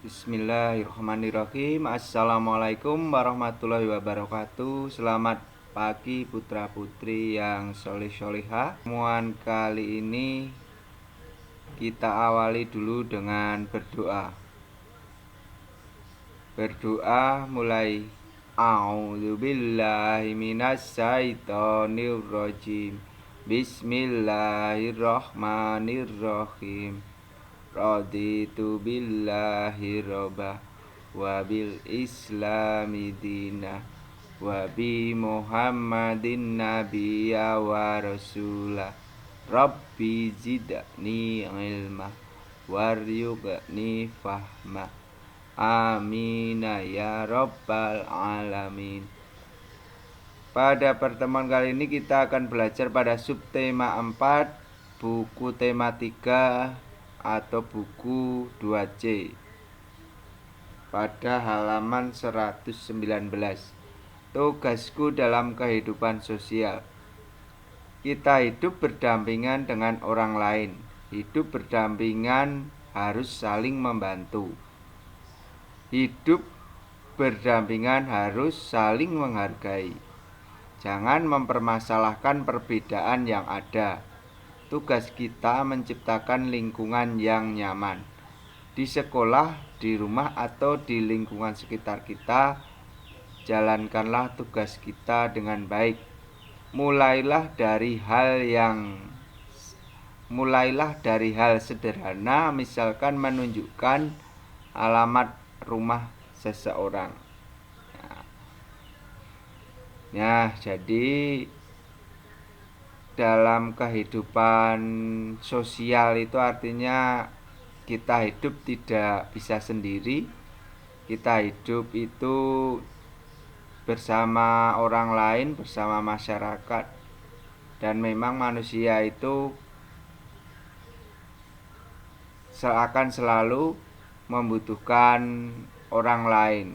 Bismillahirrahmanirrahim. Assalamualaikum warahmatullahi wabarakatuh. Selamat pagi putra putri yang soleh soleha. Pertemuan kali ini kita awali dulu dengan berdoa. Berdoa mulai. A'udzubillahi minasyaitonirrajim. Bismillahirrahmanirrahim. Raditu billahi robba wa bil islami dina wa bi muhammadin nabiyya wa rasulah. Rabbi zidni ilma waryuqni fahma. Amina ya rabbal alamin. Pada pertemuan kali ini kita akan belajar pada subtema 4 buku tema 3 atau buku 2C pada halaman 119. Tugasku dalam kehidupan sosial. Kita hidup berdampingan dengan orang lain. Hidup berdampingan harus saling membantu. Hidup berdampingan harus saling menghargai. Jangan mempermasalahkan perbedaan yang ada. Tugas kita menciptakan lingkungan yang nyaman. Di sekolah, di rumah, atau di lingkungan sekitar kita, jalankanlah tugas kita dengan baik. Mulailah dari hal sederhana, misalkan menunjukkan alamat rumah seseorang. Nah, jadi dalam kehidupan sosial itu artinya kita hidup tidak bisa sendiri. Kita hidup itu bersama orang lain, bersama masyarakat. Dan memang manusia itu akan selalu membutuhkan orang lain.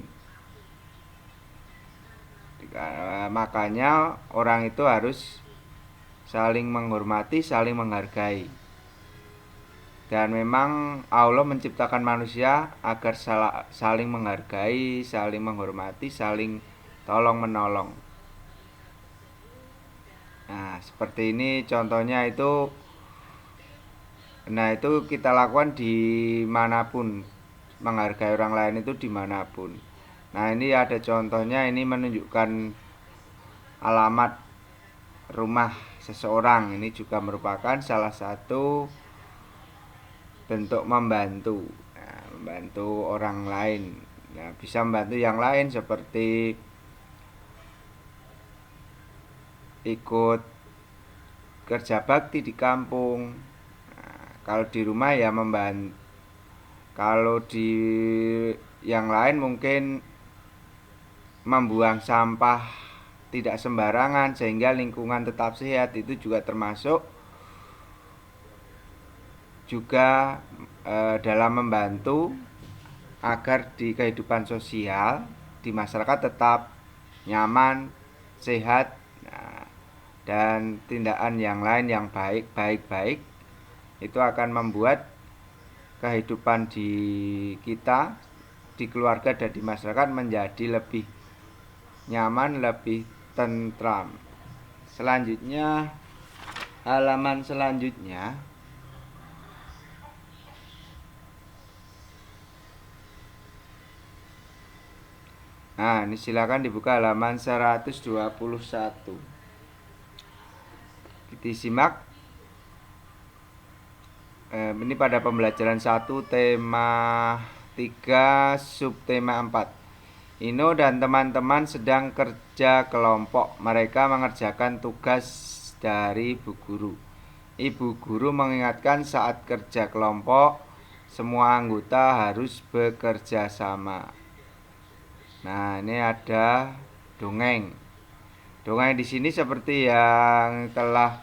Makanya orang itu harus saling menghormati, saling menghargai. Dan memang Allah menciptakan manusia agar saling menghargai, saling menghormati, saling tolong menolong. Nah, seperti ini contohnya itu. Nah, itu kita lakukan dimanapun. Menghargai orang lain itu dimanapun. Nah, ini ada contohnya, ini menunjukkan alamat rumah seseorang. Ini juga merupakan salah satu bentuk membantu. Nah, membantu orang lain. Nah, bisa membantu yang lain seperti ikut kerja bakti di kampung. Nah, kalau di rumah ya membantu. Kalau di yang lain mungkin membuang sampah tidak sembarangan sehingga lingkungan tetap sehat, itu juga termasuk juga dalam membantu agar di kehidupan sosial di masyarakat tetap nyaman, sehat. Nah, dan tindakan yang lain yang baik itu akan membuat kehidupan di kita, di keluarga dan di masyarakat menjadi lebih nyaman, lebih tentram. Selanjutnya, halaman selanjutnya. Nah, ini silakan dibuka halaman 121. Disimak. Ini pada pembelajaran 1 tema 3 subtema 4. Ino dan teman-teman sedang kerja kelompok. Mereka mengerjakan tugas dari ibu guru. Ibu guru mengingatkan saat kerja kelompok, semua anggota harus bekerja sama. Nah, ini ada dongeng. Dongeng di sini seperti yang telah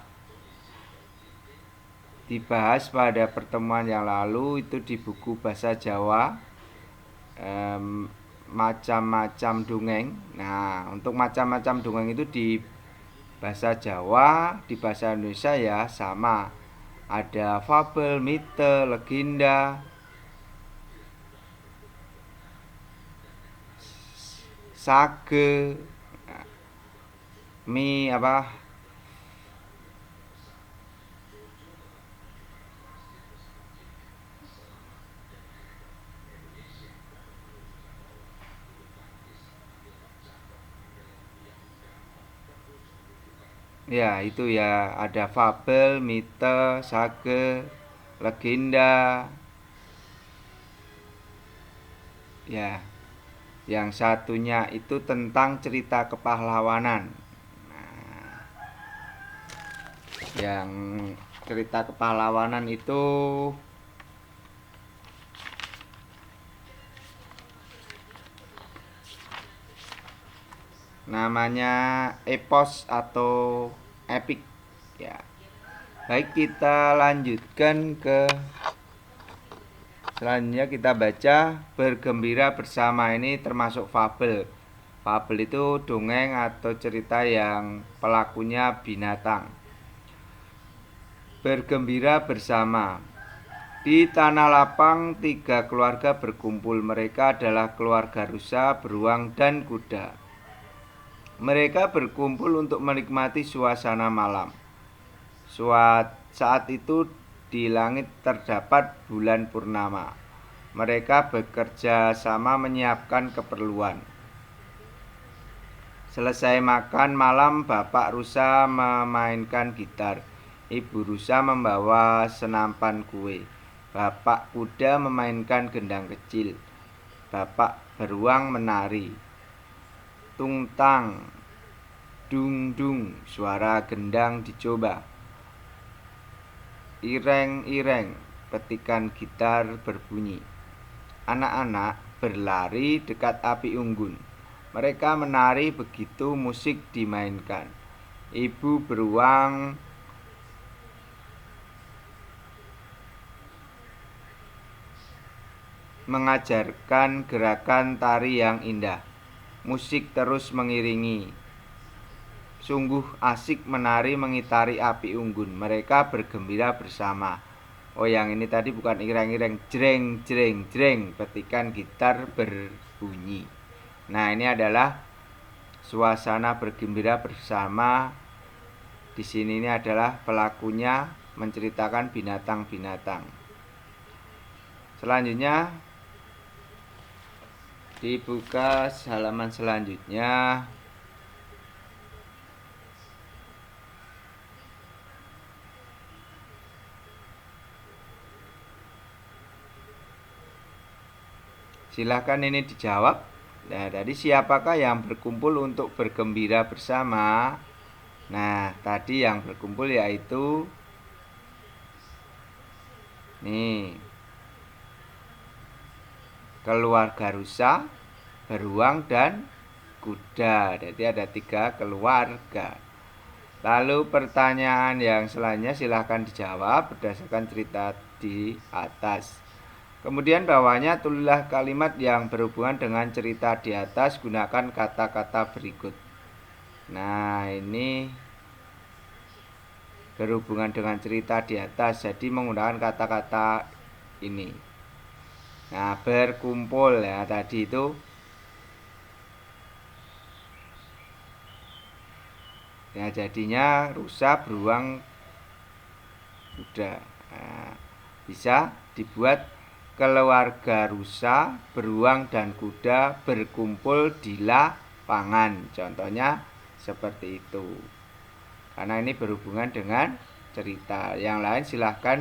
dibahas pada pertemuan yang lalu, itu di buku bahasa Jawa, macam-macam dongeng. Nah, untuk macam-macam dongeng itu di bahasa Jawa, di bahasa Indonesia ya sama. Ada fabel, mite, legenda. sage, mie apa? Ya, itu ya ada fabel, mite, sage, legenda. Ya, yang satunya itu tentang cerita kepahlawanan. Nah, yang cerita kepahlawanan itu namanya epos atau epic ya. Baik, kita lanjutkan ke selanjutnya, kita baca Bergembira Bersama. Ini termasuk fabel. Fabel itu dongeng atau cerita yang pelakunya binatang. Bergembira bersama. Di tanah lapang 3 keluarga berkumpul. Mereka adalah keluarga rusa, beruang, dan kuda. Mereka berkumpul untuk menikmati suasana malam. Saat itu di langit terdapat bulan purnama. Mereka bekerja sama menyiapkan keperluan. Selesai makan malam, Bapak rusa memainkan gitar. Ibu rusa membawa senampan kue. Bapak kuda memainkan gendang kecil. Bapak beruang menari. Tungtang, dung-dung, suara gendang dicoba. Ireng-ireng, petikan gitar berbunyi. Anak-anak berlari dekat api unggun. Mereka menari begitu musik dimainkan. Ibu beruang mengajarkan gerakan tari yang indah. Musik terus mengiringi. Sungguh asik menari mengitari api unggun. Mereka bergembira bersama. Oh, yang ini tadi bukan ireng-ireng, jreng jreng jreng, petikan gitar berbunyi. Nah, ini adalah suasana bergembira bersama. Di sini ini adalah pelakunya menceritakan binatang-binatang. Selanjutnya dibuka halaman selanjutnya. Silahkan ini dijawab. Nah, tadi siapakah yang berkumpul untuk bergembira bersama? Nah, tadi yang berkumpul yaitu nih, keluarga rusa, beruang, dan kuda. Jadi ada 3 keluarga. Lalu pertanyaan yang selanjutnya silahkan dijawab berdasarkan cerita di atas. Kemudian bawahnya tulislah kalimat yang berhubungan dengan cerita di atas. Gunakan kata-kata berikut. Nah, ini berhubungan dengan cerita di atas, jadi menggunakan kata-kata ini. Nah, berkumpul ya tadi itu. Ya, jadinya rusa, beruang, kuda. Nah, bisa dibuat keluarga rusa, beruang, dan kuda berkumpul di lapangan. Contohnya seperti itu. Karena ini berhubungan dengan cerita. Yang lain silahkan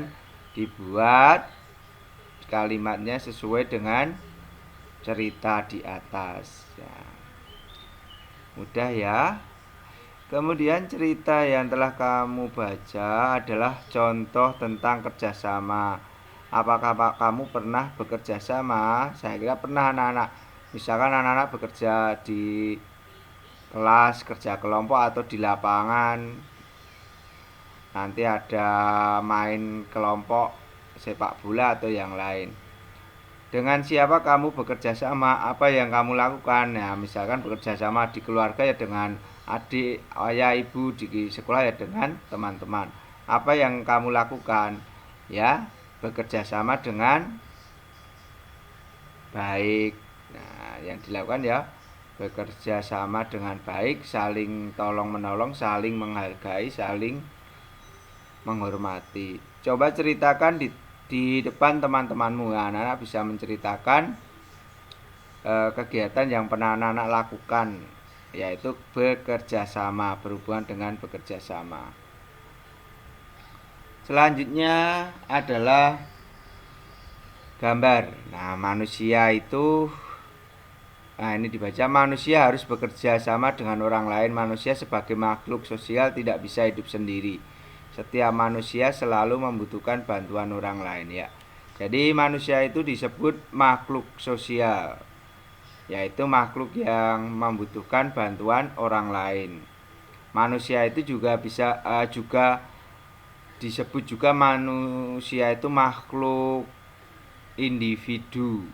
dibuat kalimatnya sesuai dengan cerita di atas ya. Mudah ya. Kemudian cerita yang telah kamu baca adalah contoh tentang kerjasama. Apakah kamu pernah bekerja sama? Saya kira pernah, anak-anak. Misalkan anak-anak bekerja di kelas, kerja kelompok, atau di lapangan. Nanti ada main kelompok sepak bola atau yang lain. Dengan siapa kamu bekerja sama? Apa yang kamu lakukan? Ya, misalkan bekerja sama di keluarga ya dengan adik, ayah, ibu, di sekolah ya dengan teman-teman. Apa yang kamu lakukan? Ya, bekerja sama dengan baik. Nah, yang dilakukan ya bekerja sama dengan baik, saling tolong-menolong, saling menghargai, saling menghormati. Coba ceritakan di depan teman-temanmu. Anak-anak bisa menceritakan kegiatan yang pernah anak-anak lakukan, yaitu bekerja sama, berhubungan dengan bekerja sama. Selanjutnya adalah gambar. Nah, manusia itu, nah ini dibaca, manusia harus bekerja sama dengan orang lain. Manusia sebagai makhluk sosial tidak bisa hidup sendiri. Setiap manusia selalu membutuhkan bantuan orang lain, ya. Jadi manusia itu disebut makhluk sosial, yaitu makhluk yang membutuhkan bantuan orang lain. Manusia itu juga bisa juga disebut juga manusia itu makhluk individu.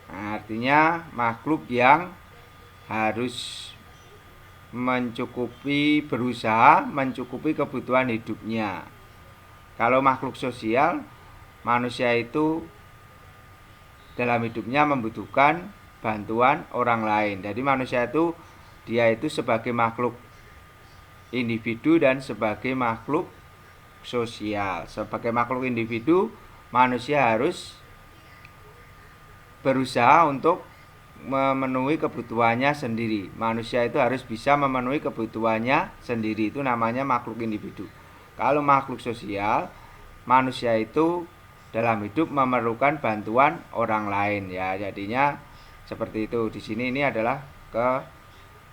Nah, artinya makhluk yang harus berusaha mencukupi kebutuhan hidupnya. Kalau makhluk sosial, manusia itu dalam hidupnya membutuhkan bantuan orang lain. Jadi manusia itu dia itu sebagai makhluk individu dan sebagai makhluk sosial. Sebagai makhluk individu, manusia harus berusaha untuk memenuhi kebutuhannya sendiri. Manusia itu harus bisa memenuhi kebutuhannya sendiri. Itu namanya makhluk individu. Kalau makhluk sosial, manusia itu dalam hidup memerlukan bantuan orang lain, ya. Jadinya seperti itu. Di sini ini adalah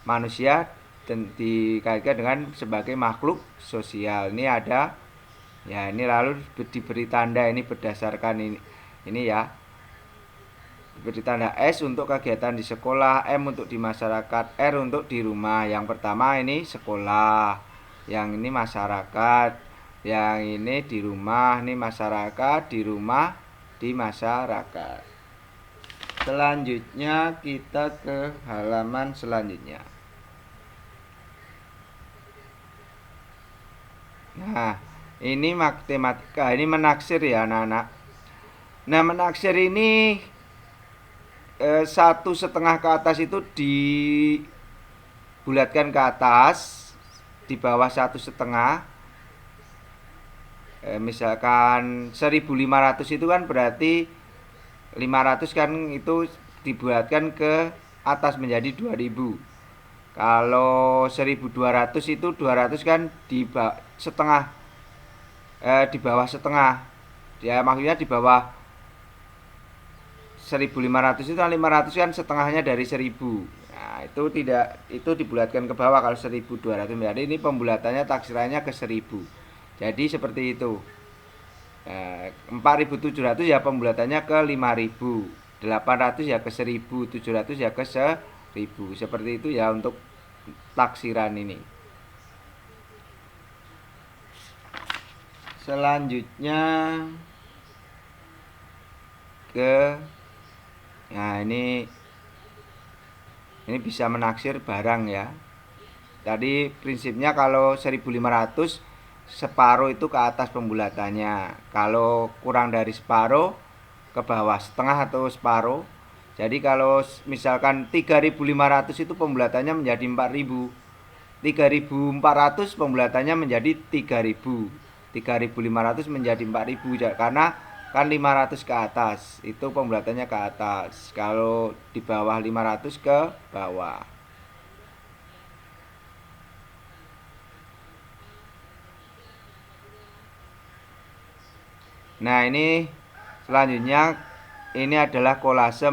manusia dikaitkan dengan sebagai makhluk sosial. Ini ada, ya, ini lalu diberi tanda ini berdasarkan ini ya. Diberi tanda S untuk kegiatan di sekolah, M untuk di masyarakat, R untuk di rumah. Yang pertama ini sekolah, yang ini masyarakat, yang ini di rumah, ini masyarakat, di rumah, di masyarakat. Selanjutnya kita ke halaman selanjutnya. Nah, ini matematika, ini menaksir ya anak-anak. Nah, menaksir ini 1,5 ke atas itu dibulatkan ke atas, di bawah 1,5. Misalkan 1.500 itu kan berarti 500 kan itu dibulatkan ke atas menjadi 2.000. Kalau 1.200 itu 200 kan di setengah, di bawah setengah. Ya, maksudnya di bawah 1.500 itu 500 kan setengahnya dari 1.000. Nah, itu dibulatkan ke bawah kalau 1.200. Jadi ini pembulatannya taksirannya ke 1.000. Jadi seperti itu. 4.700 ya pembulatannya ke 5.000. 800 ya ke 1.000, 700 ya ke 1.000. Seperti itu ya untuk taksiran ini. Selanjutnya nah ini bisa menaksir barang ya. Tadi prinsipnya kalau 1.500 separuh itu ke atas pembulatannya. Kalau kurang dari separuh ke bawah, setengah atau separuh. Jadi kalau misalkan 3.500 itu pembulatannya menjadi 4.000. 3.400 pembulatannya menjadi 3.000. 3.500 menjadi 4.000 karena kan 500 ke atas, itu pembulatannya ke atas. Kalau di bawah 500 ke bawah. Nah, ini selanjutnya ini adalah kolase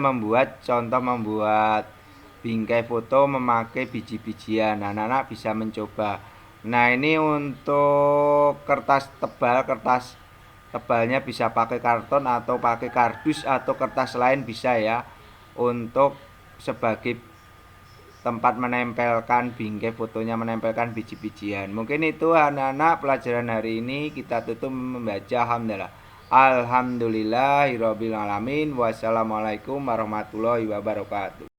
contoh membuat bingkai foto memakai biji-bijian. Anak-anak bisa mencoba. Nah, ini untuk kertas tebalnya bisa pakai karton atau pakai kardus atau kertas lain bisa ya, untuk sebagai tempat menempelkan bingkai fotonya, menempelkan biji-bijian. Mungkin itu anak-anak pelajaran hari ini. Kita tutup membaca alhamdulillahirabbil alamin. Wassalamualaikum warahmatullahi wabarakatuh.